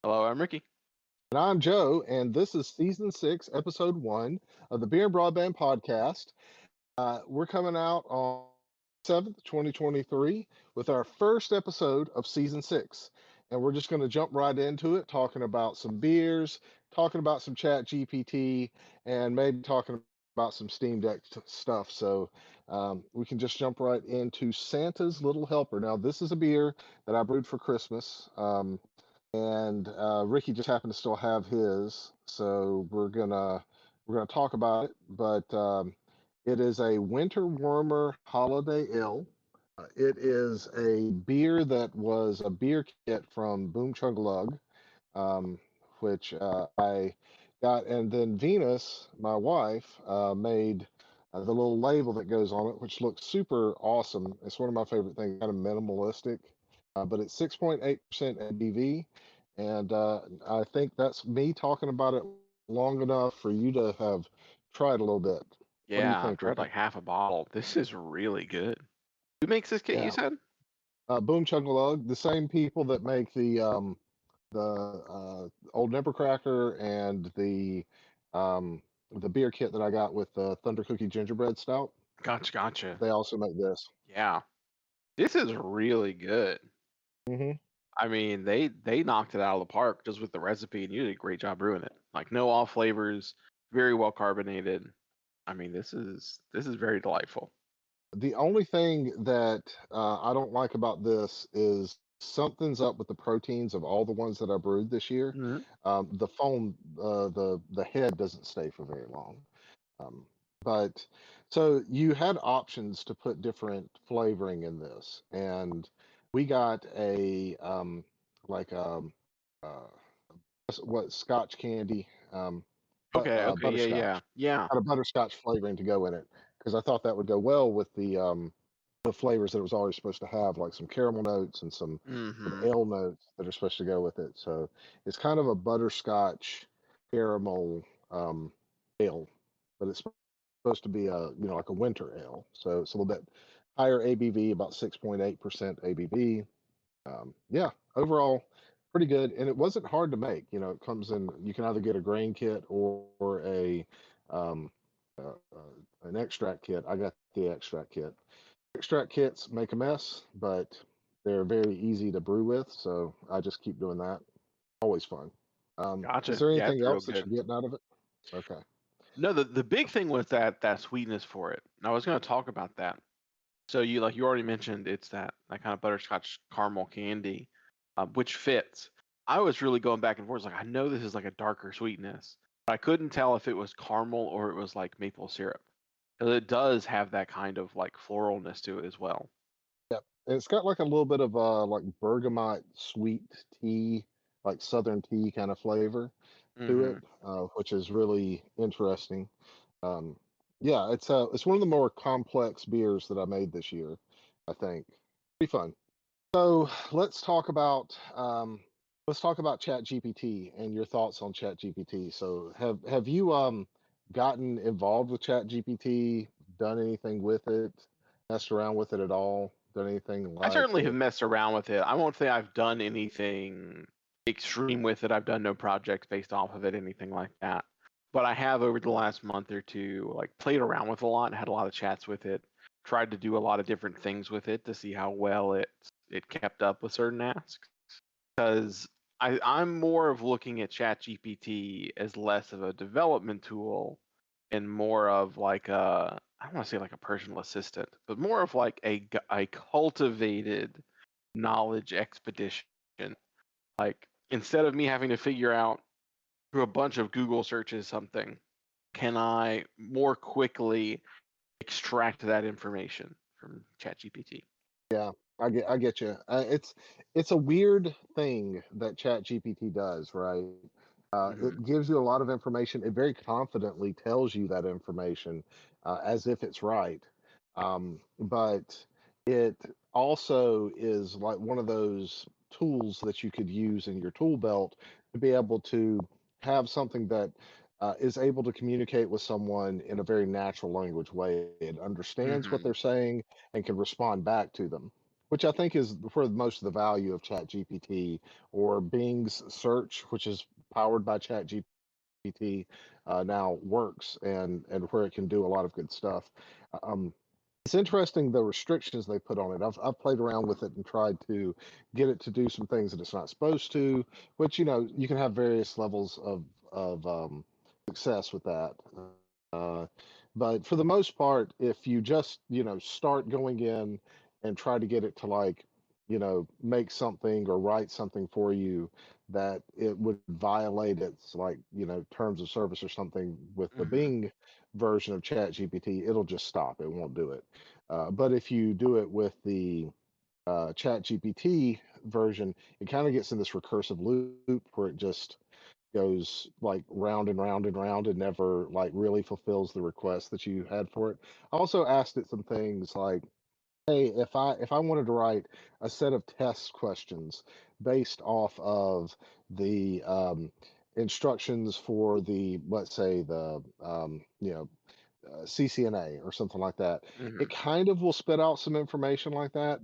Hello, I'm Ricky. And I'm Joe, and this is season 6, episode 1 of the Beer and Broadband podcast. We're coming out on 7th, 2023, with our first episode of season 6. And we're just going to jump right into it, talking about some beers, talking about some ChatGPT, and maybe talking about some Steam Deck stuff. So we can just jump right into Santa's Little Helper. Now, this is a beer that I brewed for Christmas. And Ricky just happened to still have his, so we're gonna talk about it. But it is a winter warmer holiday ale. It is a beer that was a beer kit from Boom Chug Lug, which I got, and then Venus, my wife, made the little label that goes on it, which looks super awesome. It's one of my favorite things, kind of minimalistic, but it's 6.8% ABV, and I think that's me talking about it long enough for you to have tried a little bit. What do you Yeah, I've think, tried Ricky? like half a bottle. This is really good. Who makes this kit, you Yeah, said? Boom Chug Lug, the same people that make the old Nipper Cracker and the beer kit that I got with the Thunder Cookie Gingerbread Stout. Gotcha. They also make this. Yeah, this is really good. Hmm. I mean, they knocked it out of the park just with the recipe, and you did a great job brewing it. Like no off flavors, very well carbonated. I mean, this is very delightful. The only thing that I don't like about this is something's up with the proteins of all the ones that I brewed this year. Hmm. The foam, the head doesn't stay for very long. Um, but so you had options to put different flavoring in this, and we got a like uh, what Scotch candy, but Okay, butterscotch, yeah. had a butterscotch flavoring to go in it because I thought that would go well with the flavors that it was always supposed to have, like some caramel notes and some Hmm. ale notes that are supposed to go with it. So it's kind of a butterscotch caramel ale, but it's supposed to be a like a winter ale. So it's a little bit higher ABV, about 6.8% ABV. Yeah, overall pretty good, and it wasn't hard to make. It comes in. You can either get a grain kit or a um, an extract kit. I got the extract kit. Extract kits make a mess, but they're very easy to brew with, so I just keep doing that. Always fun. Is Gotcha. there Yeah, anything it's real else that good. you're getting out of it? Okay. No, the big thing was that sweetness for it. And I was going to talk about that. So you already mentioned it's that kind of butterscotch caramel candy, which fits. I was really going back and forth. Like I know this is like a darker sweetness, but I couldn't tell if it was caramel or it was like maple syrup. 'Cause it does have that kind of like floralness to it as well. Yep. And it's got like a little bit of like bergamot sweet tea, like southern tea kind of flavor to Hmm. it, which is really interesting. Um, yeah, it's one of the more complex beers that I made this year, I think. Pretty fun. So let's talk about ChatGPT and your thoughts on ChatGPT. So have you gotten involved with ChatGPT, done anything with it, messed around with it at all, done anything I like certainly have with messed around with it. I won't say I've done anything extreme with it. I've done no projects based off of it, anything like that. But I have over the last month or two, like played around with a lot and had a lot of chats with it. Tried to do a lot of different things with it to see how well it kept up with certain asks. Because I'm more of looking at ChatGPT as less of a development tool and more of like I don't want to say like a personal assistant, but more of like a cultivated knowledge expedition. Like instead of me having to figure out through a bunch of Google searches something, can I more quickly extract that information from ChatGPT? yeah, I get you. It's a weird thing that ChatGPT does, right? Hmm. It gives you a lot of information. It very confidently tells you that information as if it's right. But it also is like one of those tools that you could use in your tool belt to be able to have something that is able to communicate with someone in a very natural language way. It understands what Hmm. they're saying and can respond back to them, which I think is where most of the value of ChatGPT or Bing's search, which is powered by ChatGPT, now works, and where it can do a lot of good stuff. Um, it's interesting the restrictions they put on it. I've played around with it and tried to get it to do some things that it's not supposed to, which you can have various levels of success with that. Uh, but for the most part, if you just start going in and try to get it to like make something or write something for you that it would violate its like terms of service or something with the Hmm. Bing version of ChatGPT, it'll just stop. It won't do it. But if you do it with the ChatGPT version, it kind of gets in this recursive loop where it just goes like round and round and round and never like really fulfills the request that you had for it. I also asked it some things like, hey, if I wanted to write a set of test questions based off of the instructions for the, let's say, the CCNA or something like that. Hmm. It kind of will spit out some information like that,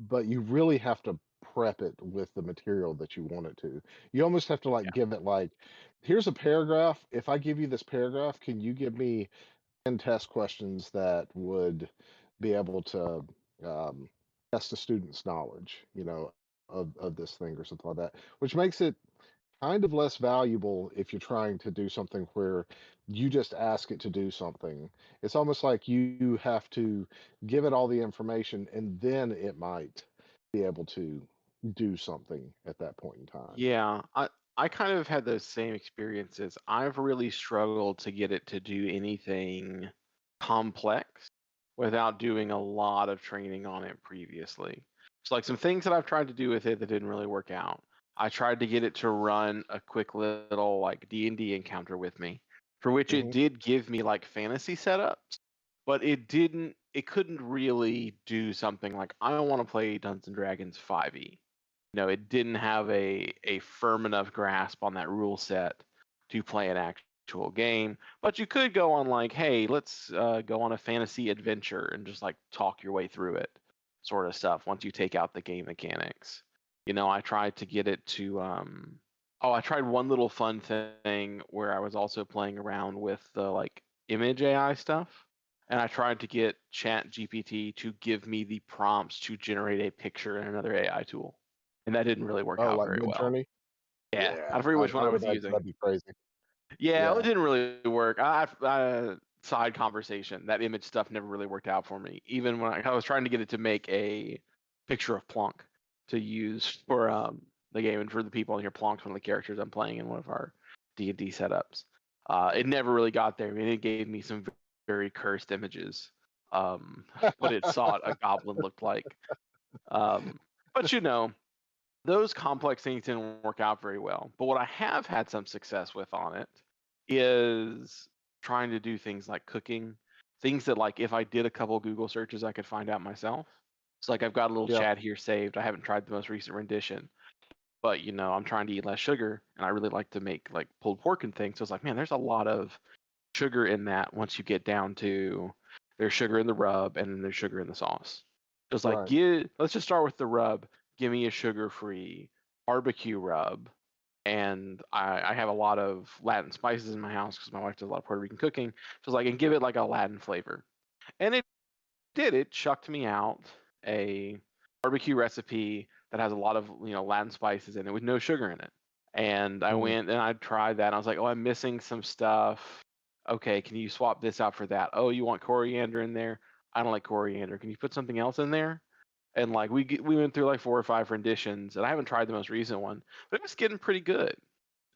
but you really have to prep it with the material that you want it to. You almost have to like Yeah. give it like, here's a paragraph. If I give you this paragraph, can you give me 10 test questions that would be able to um, test a student's knowledge, of this thing or something like that, which makes it kind of less valuable if you're trying to do something where you just ask it to do something. It's almost like you have to give it all the information and then it might be able to do something at that point in time. Yeah, I kind of had those same experiences. I've really struggled to get it to do anything complex without doing a lot of training on it previously. So like some things that I've tried to do with it that didn't really work out. I tried to get it to run a quick little like D&D encounter with me, for which it Hmm. did give me like fantasy setups, but it couldn't really do something like I don't want to play Dungeons and Dragons 5e. It didn't have a firm enough grasp on that rule set to play an actual game. But you could go on like, hey, let's go on a fantasy adventure and just like talk your way through it, sort of stuff. Once you take out the game mechanics, I tried to get it to. Oh, I tried one little fun thing where I was also playing around with the like image AI stuff. And I tried to get Chat GPT to give me the prompts to generate a picture in another AI tool, and that didn't really work Oh, out like very Mid well. Journey? Yeah, Yeah, I forget which I've one I heard was that'd using. be crazy. Yeah, it Yeah. didn't really work. Side conversation. That image stuff never really worked out for me. Even when I was trying to get it to make a picture of Plonk to use for the game and for the people in here. Plonk's one of the characters I'm playing in one of our D&D setups. It never really got there. I mean, it gave me some very cursed images. What it saw a goblin looked like. But those complex things didn't work out very well. But what I have had some success with on it is trying to do things like cooking, things that like if I did a couple Google searches, I could find out myself. So like I've got a little Yeah. chat here saved. I haven't tried the most recent rendition, but I'm trying to eat less sugar, and I really like to make like pulled pork and things. So it's like, man, there's a lot of sugar in that once you get down to there's sugar in the rub and then there's sugar in the sauce. Just like Right. let's just start with the rub. Give me a sugar-free barbecue rub. And I have a lot of Latin spices in my house because my wife does a lot of Puerto Rican cooking. So it's like, and give it like a Latin flavor. And it did. It chucked me out a barbecue recipe that has a lot of Latin spices in it with no sugar in it. And I Mm. went and I tried that. And I was like, oh, I'm missing some stuff. Okay, can you swap this out for that? Oh, you want coriander in there? I don't like coriander. Can you put something else in there? And like we went through like 4 or 5 renditions, and I haven't tried the most recent one, but it was getting pretty good.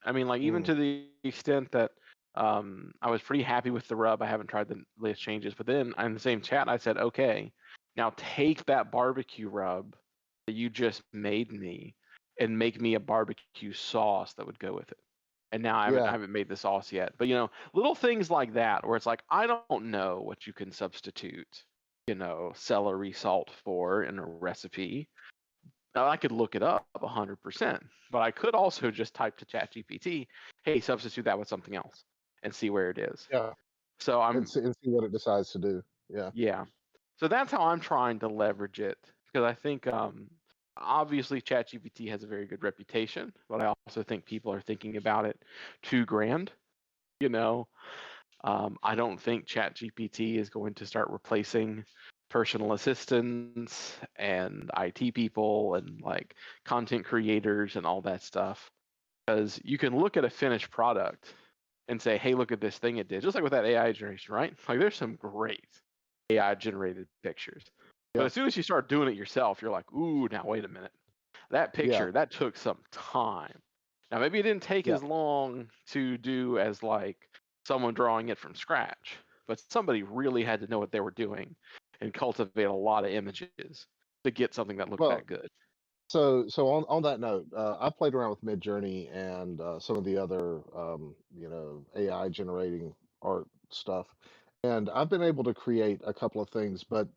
I mean, like even Mm. to the extent that I was pretty happy with the rub. I haven't tried the latest changes, but then in the same chat, I said, okay, now take that barbecue rub that you just made me and make me a barbecue sauce that would go with it. And now I haven't I Yeah. haven't made the sauce yet, but little things like that where it's like I don't know what you can substitute, celery salt for in a recipe. Now I could look it up 100%, but I could also just type to ChatGPT, "Hey, substitute that with something else," and see where it is. Yeah. So And see what it decides to do. Yeah. yeah. So that's how I'm trying to leverage it because I think obviously ChatGPT has a very good reputation, but I also think people are thinking about it too grand. You know, I don't think ChatGPT is going to start replacing personal assistants and IT people and like content creators and all that stuff. Because you can look at a finished product and say, hey, look at this thing it did. Just like with that AI generation, right? Like there's some great AI generated pictures. But Yeah, as soon as you start doing it yourself, you're like, ooh, now wait a minute. That yeah, picture, that took some time. Now maybe it didn't take yeah. as long to do as like someone drawing it from scratch, but somebody really had to know what they were doing and cultivate a lot of images to get something that looked that Well, good. so on that note, I played around with Midjourney and some of the other AI generating art stuff, and I've been able to create a couple of things, but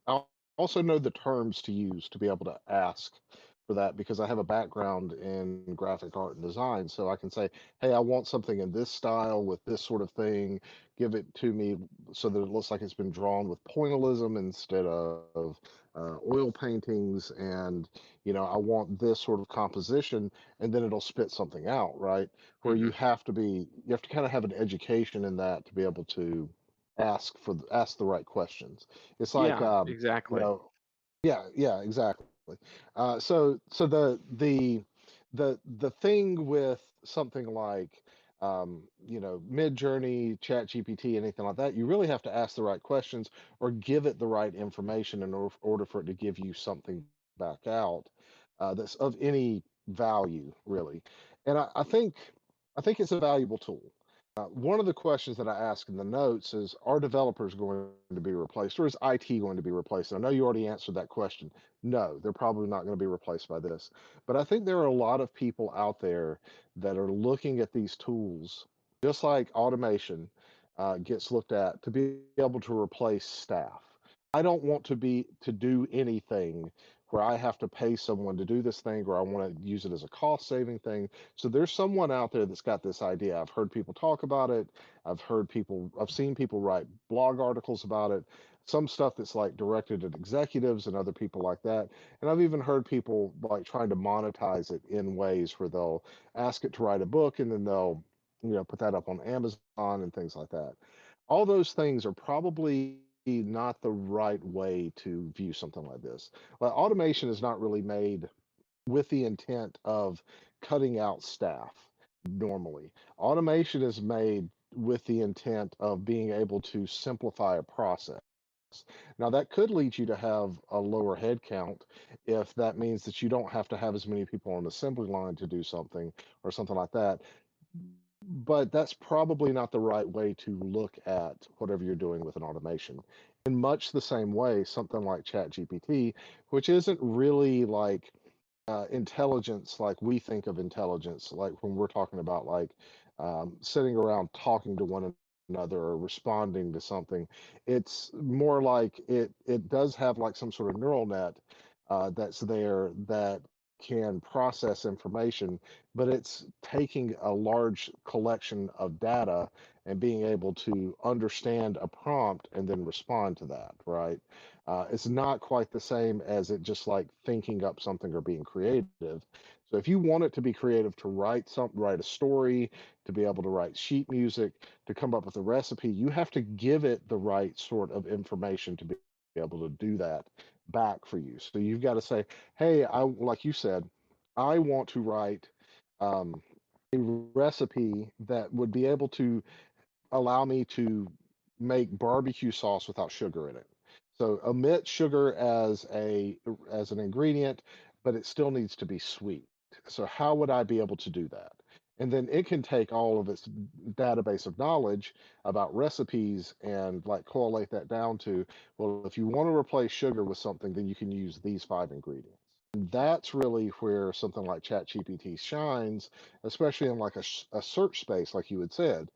I also know the terms to use to be able to ask for that because I have a background in graphic art and design, so I can say, hey, I want something in this style with this sort of thing. Give it to me so that it looks like it's been drawn with pointillism instead of oil paintings, and I want this sort of composition, and then it'll spit something out, right? Where Hmm. you have to kind of have an education in that to be able to ask the right questions. It's like Yeah, you exactly. know, yeah, yeah, exactly. So the thing with something like Mid-Journey, ChatGPT, anything like that, you really have to ask the right questions or give it the right information in order for it to give you something back out that's of any value, really. And I think it's a valuable tool. One of the questions that I ask in the notes is, are developers going to be replaced or is IT going to be replaced? And I know you already answered that question. No, they're probably not going to be replaced by this. But I think there are a lot of people out there that are looking at these tools, just like automation gets looked at, to be able to replace staff. I don't want to do anything where I have to pay someone to do this thing or I want to use it as a cost saving thing. So there's someone out there that's got this idea. I've heard people talk about it. I've seen people write blog articles about it. Some stuff that's like directed at executives and other people like that. And I've even heard people like trying to monetize it in ways where they'll ask it to write a book and then they'll, put that up on Amazon and things like that. All those things are probably not the right way to view something like this. Well, automation is not really made with the intent of cutting out staff normally. Automation is made with the intent of being able to simplify a process. Now, that could lead you to have a lower head count if that means that you don't have to have as many people on an assembly line to do something or something like that. But that's probably not the right way to look at whatever you're doing with an automation. In much the same way, something like ChatGPT, which isn't really like intelligence like we think of intelligence, like when we're talking about like sitting around talking to one another or responding to something. It's more like it does have like some sort of neural net that's there that can process information, but it's taking a large collection of data and being able to understand a prompt and then respond to that, right? It's not quite the same as it just like thinking up something or being creative. So if you want it to be creative, to write something, write a story, to be able to write sheet music, to come up with a recipe, you have to give it the right sort of information to be able to do that back for you. So you've got to say, hey, like you said, I want to write a recipe that would be able to allow me to make barbecue sauce without sugar in it. So omit sugar as an ingredient, but it still needs to be sweet. So how would I be able to do that? And then it can take all of its database of knowledge about recipes and like correlate that down to, well, if you want to replace sugar with something, then you can use these 5 ingredients. And that's really where something like ChatGPT shines, especially in like a search space, like you had said.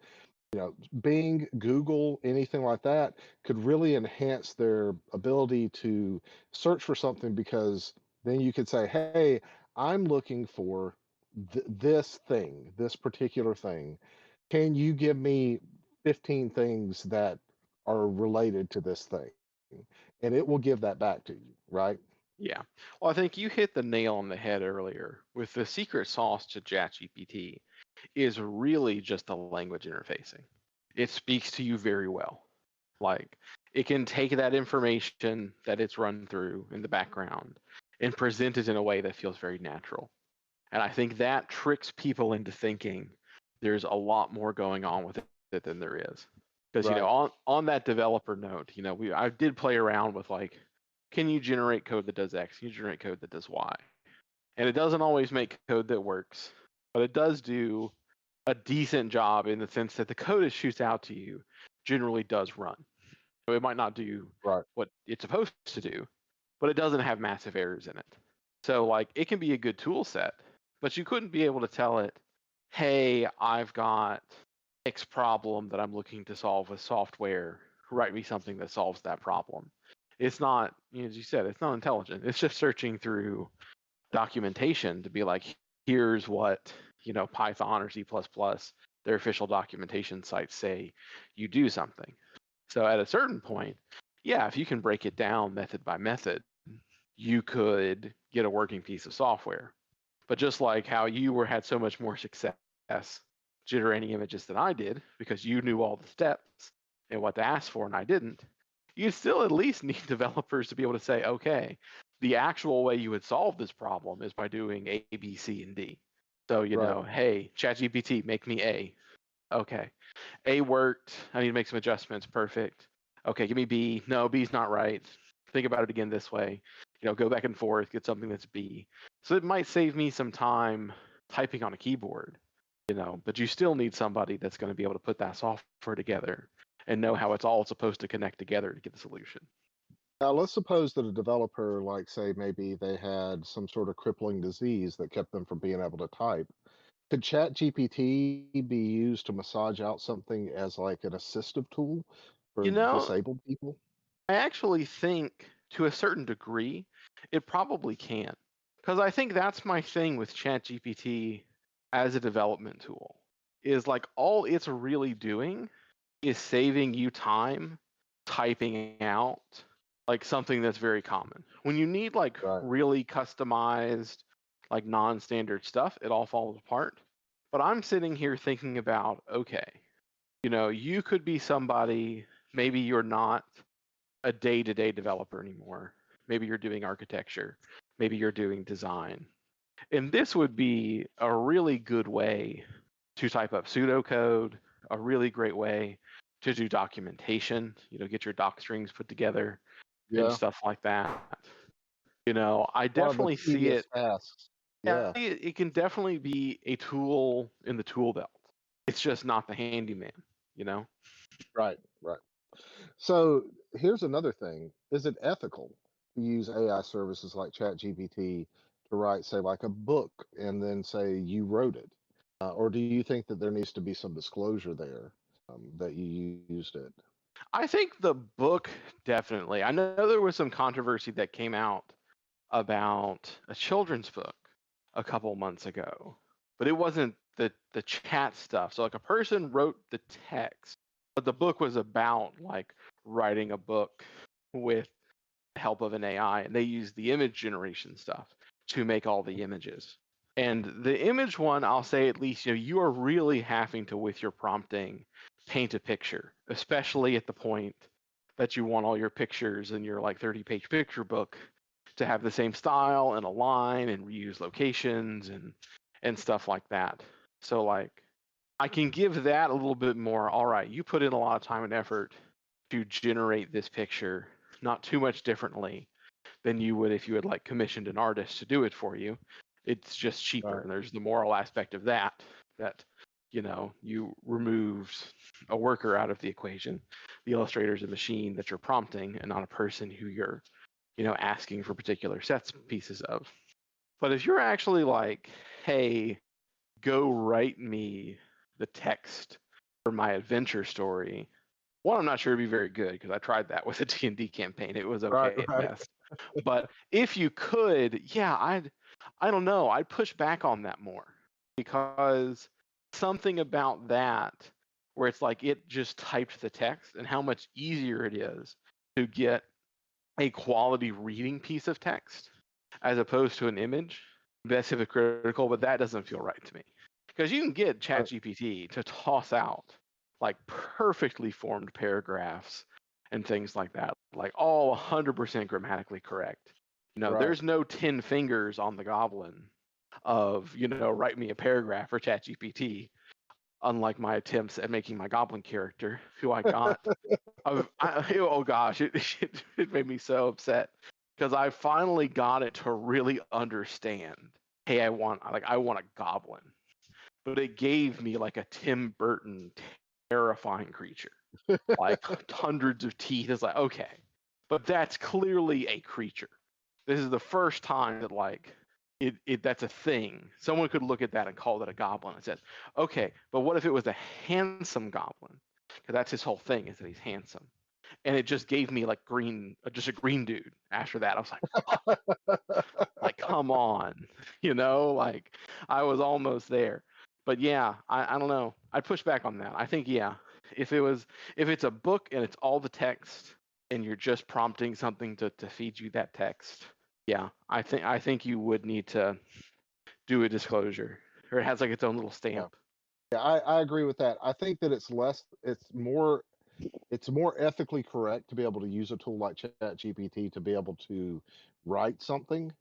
Bing, Google, anything like that could really enhance their ability to search for something, because then you could say, hey, I'm looking for this thing, this particular thing. Can you give me 15 things that are related to this thing? And it will give that back to you, right? Yeah. Well, I think you hit the nail on the head earlier with the secret sauce to ChatGPT is really just the language interfacing. It speaks to you very well. Like it can take that information that it's run through in the background and present it in a way that feels very natural. And I think that tricks people into thinking there's a lot more going on with it than there is. Because Right. on that developer note, I did play around with like, can you generate code that does X? Can you generate code that does Y? And it doesn't always make code that works, but it does do a decent job in the sense that the code it shoots out to you generally does run. So it might not do Right. what it's supposed to do, but it doesn't have massive errors in it. So like it can be a good tool set, but you couldn't be able to tell it, hey, I've got X problem that I'm looking to solve with software. Write me something that solves that problem. It's not, as you said, it's not intelligent. It's just searching through documentation to be like, here's what, Python or C++, their official documentation sites say you do something. So at a certain point, yeah, if you can break it down method by method, you could get a working piece of software. But just like how you had so much more success generating images than I did because you knew all the steps and what to ask for and I didn't, you still at least need developers to be able to say, okay, the actual way you would solve this problem is by doing A, B, C, and D. So, Right. hey, ChatGPT, make me A. Okay. A worked. I need to make some adjustments. Perfect. Okay, give me B. No, B's not right. Think about it again this way. Go back and forth, get something that's B. So it might save me some time typing on a keyboard, but you still need somebody that's going to be able to put that software together and know how it's all supposed to connect together to get the solution. Now, let's suppose that a developer, like, say, maybe they had some sort of crippling disease that kept them from being able to type. Could ChatGPT be used to massage out something as like an assistive tool for You know, disabled people? I actually think to a certain degree it probably can. Because I think that's my thing with ChatGPT as a development tool is like all it's really doing is saving you time typing out like something that's very common. When you need like Right. really customized, like non-standard stuff, it all falls apart. But I'm sitting here thinking about, okay, you could be somebody, maybe you're not a day-to-day developer anymore. Maybe you're doing architecture, maybe you're doing design. And this would be a really good way to type up pseudocode, a really great way to do documentation, get your doc strings put together and Yeah. stuff like that. I One of the definitely see tedious it. tasks. Yeah, Yeah. it can definitely be a tool in the tool belt. It's just not the handyman, you know? Right. Right. So here's another thing. Is it ethical to use AI services like ChatGPT to write, say, like a book and then say you wrote it? Or do you think that there needs to be some disclosure there that you used it? I think the book definitely. I know there was some controversy that came out about a children's book a couple months ago, but it wasn't the chat stuff. So like a person wrote the text, but the book was about like writing a book with the help of an AI, and they used the image generation stuff to make all the images. And the image one, I'll say at least, you are really having to, with your prompting, paint a picture, especially at the point that you want all your pictures in your like 30-page picture book to have the same style and align and reuse locations and stuff like that. So like I can give that a little bit more. All right, you put in a lot of time and effort to generate this picture, not too much differently than you would if you had like commissioned an artist to do it for you. It's just cheaper. Right. And there's the moral aspect of that you removed a worker out of the equation. The illustrator is a machine that you're prompting and not a person who you're, asking for particular sets pieces of. But if you're actually like, hey, go write me the text for my adventure story, one, I'm not sure it'd be very good because I tried that with a D&D campaign. It was Right. okay at Right. best. But if you could, yeah, I don't know, I'd push back on that more because something about that where it's like it just typed the text and how much easier it is to get a quality reading piece of text as opposed to an image, that's hypocritical, but that doesn't feel right to me. Because you can get ChatGPT to toss out like perfectly formed paragraphs and things like that, like all 100% grammatically correct. Right. There's no 10 fingers on the goblin of, write me a paragraph for ChatGPT, unlike my attempts at making my goblin character, who I got. Oh gosh, it made me so upset because I finally got it to really understand. Hey, I want a goblin, but it gave me like a Tim Burton terrifying creature, like hundreds of teeth. It's like, okay, but that's clearly a creature. This is the first time that that's a thing. Someone could look at that and call that a goblin and says, okay, but what if it was a handsome goblin? Because that's his whole thing, is that he's handsome. And it just gave me like just a green dude after that. I was like, come on, like I was almost there. But yeah, I don't know. I'd push back on that. I think, yeah, if it's a book and it's all the text and you're just prompting something to feed you that text, yeah, I think you would need to do a disclosure, or it has like its own little stamp. Yeah, I agree with that. I think that it's more ethically correct to be able to use a tool like ChatGPT to be able to write something.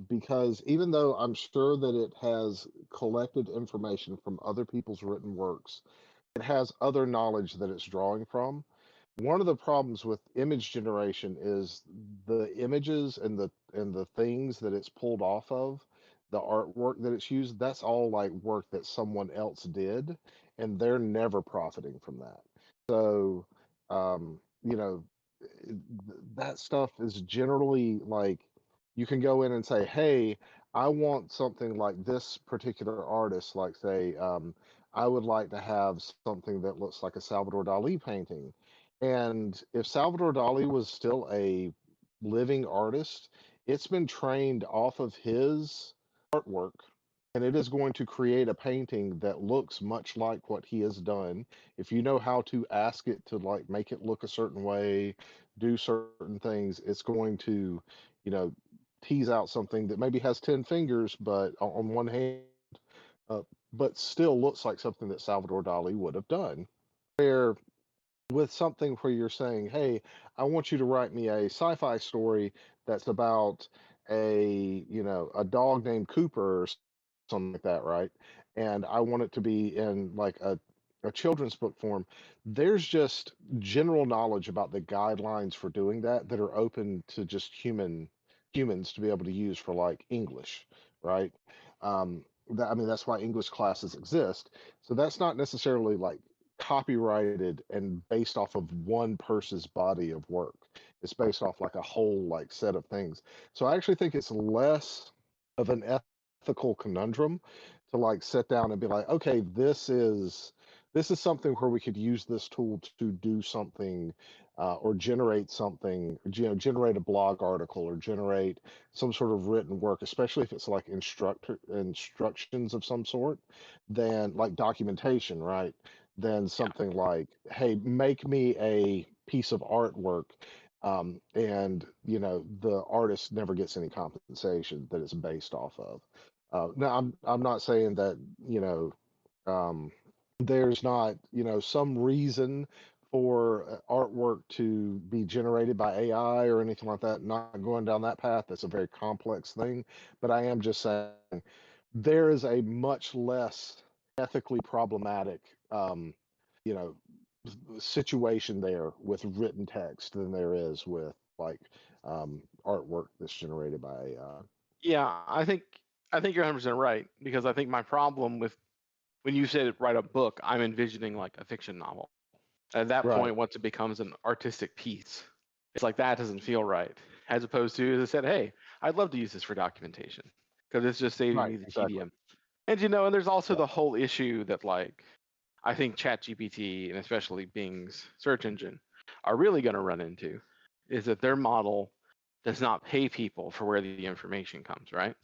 Because even though I'm sure that it has collected information from other people's written works, it has other knowledge that it's drawing from. One of the problems with image generation is the images and the things that it's pulled off of, the artwork that it's used, that's all like work that someone else did, and they're never profiting from that. So, you know, that stuff is generally like you can go in and say, hey, I want something like this particular artist, like say, I would like to have something that looks like a Salvador Dali painting. And if Salvador Dali was still a living artist, it's been trained off of his artwork, and it is going to create a painting that looks much like what he has done. If you know how to ask it to like make it look a certain way, do certain things, it's going to, you know, tease out something that maybe has 10 fingers, but on one hand, uh, but still looks like something that Salvador Dali would have done. Where with something where you're saying, hey, I want you to write me a sci-fi story that's about a dog named Cooper or something like that, right? And I want it to be in like a children's book form. There's just general knowledge about the guidelines for doing that are open to just humans to be able to use for like English, right? I mean, that's why English classes exist. So that's not necessarily like copyrighted and based off of one person's body of work. It's based off like a whole like set of things. So I actually think it's less of an ethical conundrum to like sit down and be like, okay, this is something where we could use this tool to do something, or generate something, generate a blog article or generate some sort of written work, especially if it's like instructions of some sort, than like documentation, right? Than something like, hey, make me a piece of artwork, and the artist never gets any compensation that it's based off of. Now, I'm not saying that um, there's not some reason for artwork to be generated by AI or anything like that. Not going down that path. That's a very complex thing. But I am just saying there is a much less ethically problematic, you know, situation there with written text than there is with like artwork that's generated by AI. Yeah, I think you're 100% right, because I think my problem with when you said write a book, I'm envisioning like a fiction novel. At that Right, point, once it becomes an artistic piece, it's like that doesn't feel right. As opposed to, as I said, hey, I'd love to use this for documentation because it's just saving right, me the exactly. tedium. And there's also Yeah, the whole issue that like I think ChatGPT and especially Bing's search engine are really going to run into is that their model does not pay people for where the information comes, right?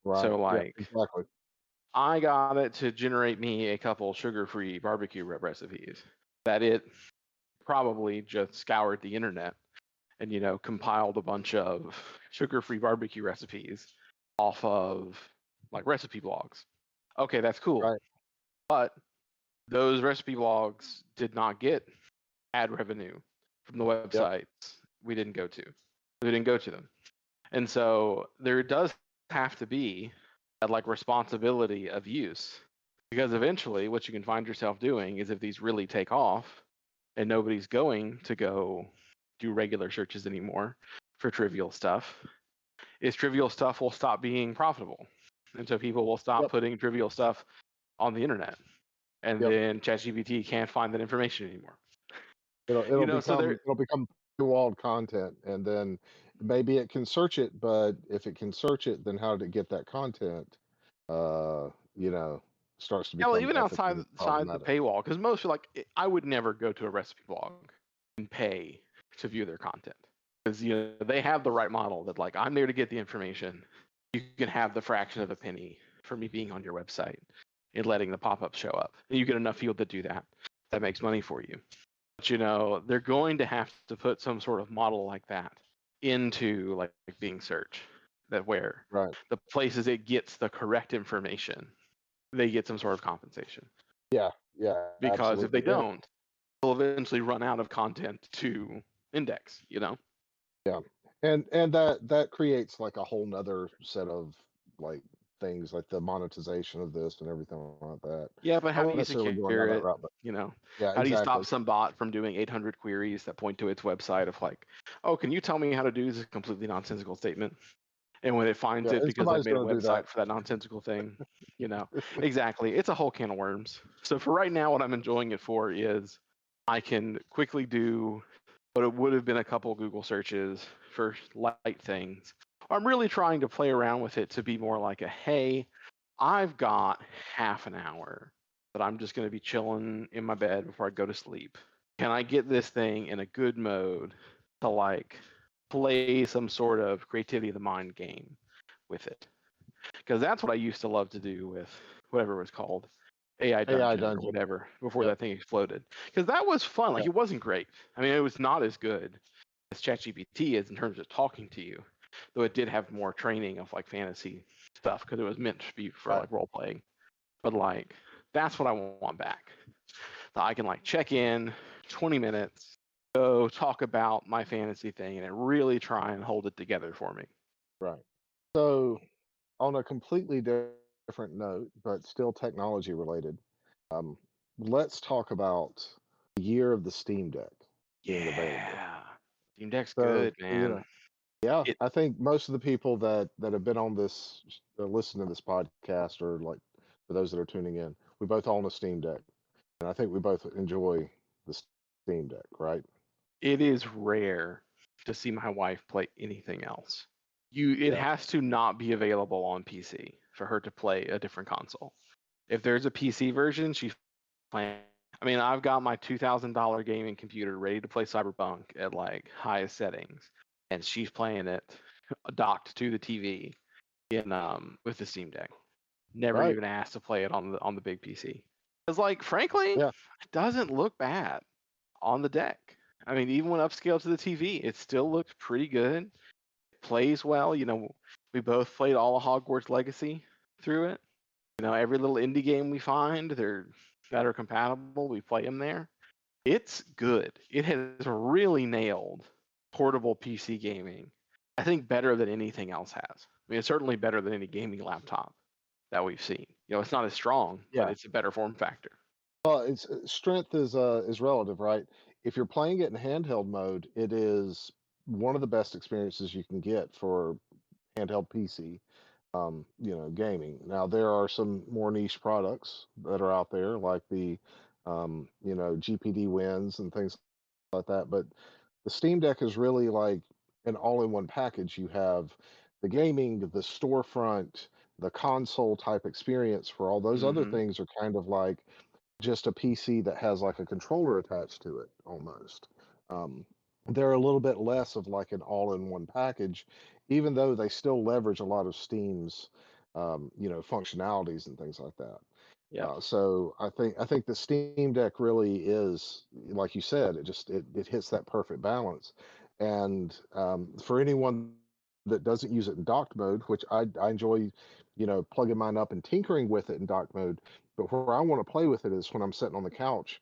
right. So Yeah, like exactly. I got it to generate me a couple sugar-free barbecue recipes that it probably just scoured the internet and compiled a bunch of sugar-free barbecue recipes off of like recipe blogs. Okay, that's cool. Right. But those recipe blogs did not get ad revenue from the websites we didn't go to. We didn't go to them. And so there does have to be that like responsibility of use, because eventually what you can find yourself doing is, if these really take off and nobody's going to go do regular searches anymore for trivial stuff, is trivial stuff will stop being profitable. And so people will stop putting trivial stuff on the internet. And then ChatGPT can't find that information anymore. It'll become paywalled content, and then maybe it can search it, but if it can search it, then how did it get that content? Starts to Yeah, well, become even outside ethically the problematic. paywall, because most are like, I would never go to a recipe blog and pay to view their content, because they have the right model that like, I'm there to get the information. You can have the fraction of a penny for me being on your website and letting the pop-up show up, and you get enough people to do that. That makes money for you. But they're going to have to put some sort of model like that into like Bing search, that where the places it gets the correct information, they get some sort of compensation. Yeah, because absolutely. if they don't, they'll eventually run out of content to index. Yeah, and that creates like a whole nother set of like things, like the monetization of this and everything like that. Yeah, but how do you necessarily going down secure that it? route, but yeah, How do you stop exactly. some bot from doing 800 queries that point to its website of like, oh, can you tell me how to do this completely nonsensical statement? And when it finds Yeah, it and because I've somebody's made a going to do that. website for that nonsensical thing, exactly. It's a whole can of worms. So for right now, what I'm enjoying it for is I can quickly do what it would have been a couple Google searches for light things. I'm really trying to play around with it to be more like a, hey, I've got half an hour that I'm just going to be chilling in my bed before I go to sleep. Can I get this thing in a good mode to like play some sort of creativity of the mind game with it? Because that's what I used to love to do with whatever it was called, AI Dungeon or whatever, before that thing exploded. Because that was fun. Like, it wasn't great. I mean, it was not as good as ChatGPT is in terms of talking to you, though it did have more training of like fantasy stuff because it was meant to be for like role playing. But like, that's what I want back. So I can like check in 20 minutes, go talk about my fantasy thing, and it really try and hold it together for me. Right. So, on a completely different note, but still technology related, um, let's talk about the year of the Steam Deck being available. Yeah, Steam Deck's So, good, man. yeah, It, I think most of the people that have been on this, listen to this podcast, or like for those that are tuning in, we both own a Steam Deck, and I think we both enjoy the Steam Deck, right? it is rare to see my wife play anything else. It has to not be available on PC for her to play a different console. If there's a PC version, she's playing. I mean, I've got my $2,000 gaming computer ready to play Cyberpunk at like highest settings, and she's playing it docked to the TV in with the Steam Deck. Never Right. even asked to play it on the big PC. Because like, frankly, Yeah. it doesn't look bad on the deck. I mean, even when upscaled to the TV, it still looked pretty good. It plays well. We both played all of Hogwarts Legacy through it. Every little indie game we find that are compatible, we play them there. It's good. It has really nailed portable PC gaming. I think better than anything else has. I mean, it's certainly better than any gaming laptop that we've seen. It's not as strong, but it's a better form factor. Well, it's strength is relative, right? If you're playing it in handheld mode, it is one of the best experiences you can get for handheld PC, gaming. Now there are some more niche products that are out there, like the, GPD wins and things like that. But the Steam Deck is really like an all-in-one package. You have the gaming, the storefront, the console type experience, where all those other things are kind of like just a PC that has like a controller attached to it almost. They're a little bit less of like an all-in-one package, even though they still leverage a lot of Steam's, functionalities and things like that. Yeah. So I think the Steam Deck really is, like you said, it hits that perfect balance. And for anyone that doesn't use it in docked mode, which I enjoy, plugging mine up and tinkering with it in docked mode. But where I want to play with it is when I'm sitting on the couch.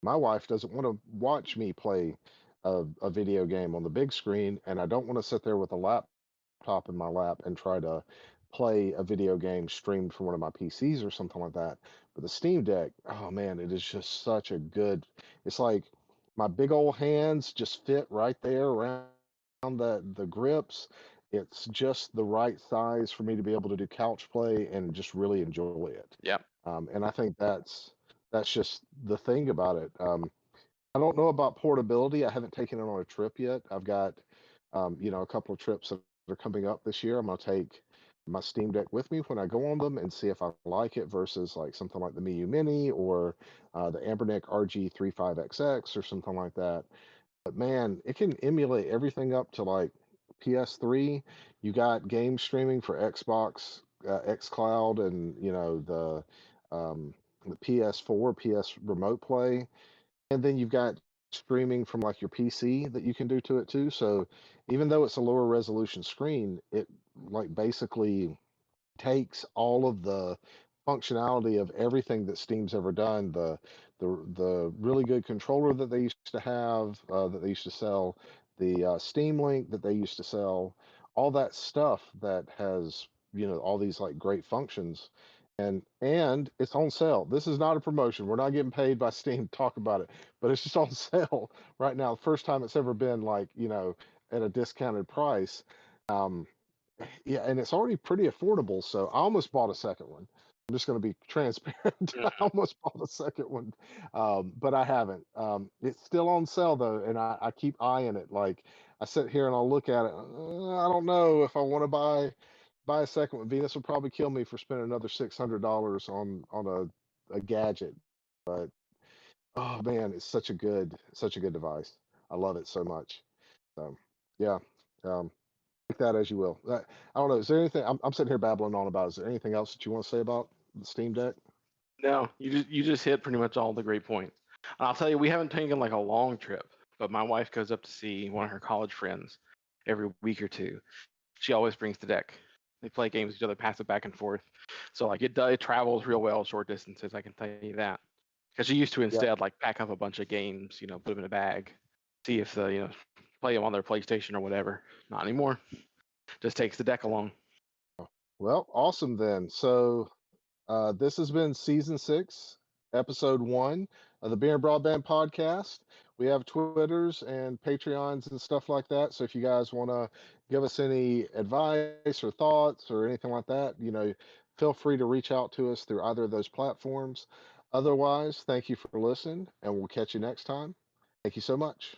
My wife doesn't want to watch me play a video game on the big screen, and I don't want to sit there with a laptop in my lap and try to play a video game streamed from one of my PCs or something like that. But the Steam Deck, oh man, it is just such a good. It's like my big old hands just fit right there around the grips. It's just the right size for me to be able to do couch play and just really enjoy it. Yep. And I think that's just the thing about it. I don't know about portability. I haven't taken it on a trip yet. I've got, a couple of trips that are coming up this year. I'm going to take my Steam Deck with me when I go on them and see if I like it versus like something like the Miu Mini or the Ambernic RG35XX or something like that. But man, it can emulate everything up to like PS3. You got game streaming for Xbox, xCloud, and the PS4, PS Remote Play, and then you've got streaming from like your PC that you can do to it too. So even though it's a lower resolution screen, it like basically takes all of the functionality of everything that Steam's ever done. The really good controller that they used to have, that they used to sell, the Steam Link that they used to sell, all that stuff that has all these like great functions. And it's on sale. This is not a promotion. We're not getting paid by Steam to talk about it, but it's just on sale right now. First time it's ever been like at a discounted price. Um, yeah, and it's already pretty affordable, so I almost bought a second one. I'm just going to be transparent. I Mhm. almost bought a second one, but I haven't. It's still on sale though, and I keep eyeing it. Like I sit here and I'll look at it. I don't know if I want to buy a second one. Venus will probably kill me for spending another $600 on a gadget. But oh man, it's such a good device. I love it so much. So yeah. Um, take that as you will. I don't know. Is there anything I'm sitting here babbling on about? Is there anything else that you want to say about the Steam Deck? No, you just hit pretty much all the great points. And I'll tell you, we haven't taken like a long trip, but my wife goes up to see one of her college friends every week or two. She always brings the deck. They play games with each other, pass it back and forth. So like it travels real well short distances. I can tell you that. Because she used to Yeah. instead like pack up a bunch of games, put them in a bag, see if play them on their PlayStation or whatever. Not anymore. Just takes the deck along. Well, awesome then. So this has been season 6, episode 1 of the Beer and Broadband podcast. We have Twitters and Patreons and stuff like that. So if you guys want to give us any advice or thoughts or anything like that, feel free to reach out to us through either of those platforms. Otherwise, thank you for listening, and we'll catch you next time. Thank you so much.